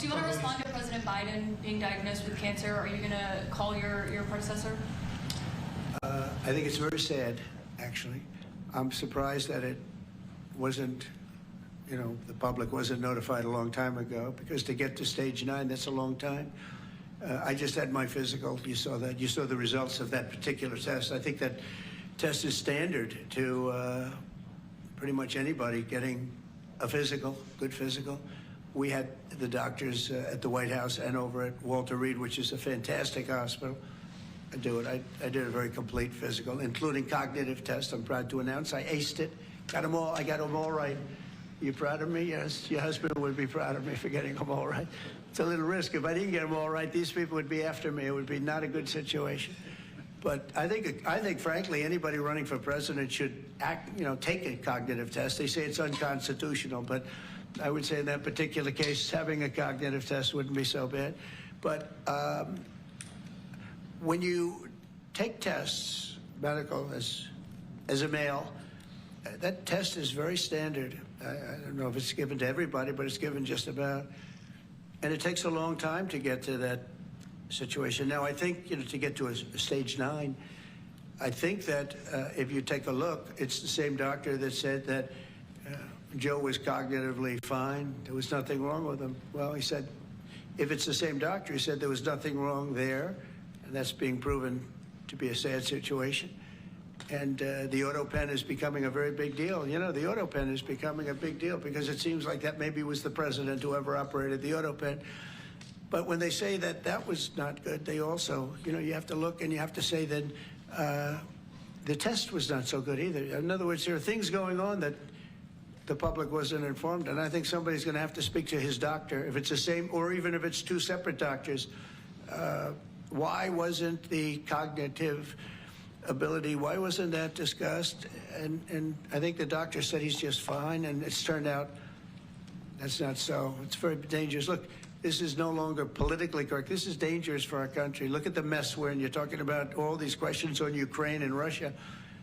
Do you want to respond to President Biden being diagnosed with cancer? Are you going to call your predecessor? I think it's very sad, actually. I'm surprised that it wasn't, the public wasn't notified a long time ago, because to get to stage 9, that's a long time. I just had my physical. You saw that. You saw the results of that particular test. I think that test is standard to pretty much anybody getting a physical, good physical. We had the doctors at the White House and over at Walter Reed, which is a fantastic hospital, do it. I did a very complete physical, including cognitive tests. I'm proud to announce I aced it. Got them all. I got them all right. You proud of me? Yes. Your husband would be proud of me for getting them all right. It's a little risk. If I didn't get them all right, these people would be after me. It would be not a good situation. But I think, frankly, anybody running for president should take a cognitive test. They say it's unconstitutional, but I would say in that particular case, having a cognitive test wouldn't be so bad. But when you take tests, medical, as a male, that test is very standard. I don't know if it's given to everybody, but it's given just about. And it takes a long time to get to that situation. Now, I think, to get to a stage 9, I think that if you take a look, it's the same doctor that said that Joe was cognitively fine. There was nothing wrong with him. Well, he said, if it's the same doctor, he said there was nothing wrong there, and that's being proven to be a sad situation. And the auto pen is becoming a very big deal. The auto pen is becoming a big deal because it seems like that maybe was the president who ever operated the auto pen. But when they say that that was not good, they also, you have to look and you have to say that the test was not so good either. In other words, there are things going on that the public wasn't informed, and I think somebody's going to have to speak to his doctor, if it's the same, or even if it's 2 separate doctors. Why wasn't the cognitive ability, why wasn't that discussed? And I think the doctor said he's just fine, and it's turned out that's not so. It's very dangerous. Look, this is no longer politically correct. This is dangerous for our country. Look at the mess we're in. You're talking about all these questions on Ukraine and Russia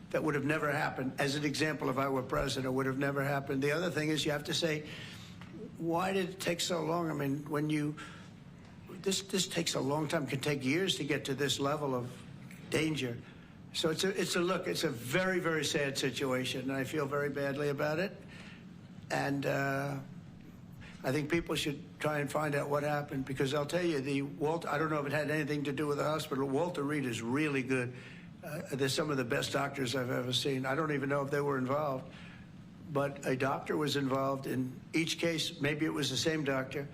that would have never happened. As an example, if I were president, would have never happened. The other thing is you have to say, why did it take so long? I mean, this takes a long time. It can take years to get to this level of danger. So it's a very, very sad situation, and I feel very badly about it. And I think people should try and find out what happened, because I'll tell you, I don't know if it had anything to do with the hospital. Walter Reed is really good. They're some of the best doctors I've ever seen. I don't even know if they were involved, but a doctor was involved in each case. Maybe it was the same doctor.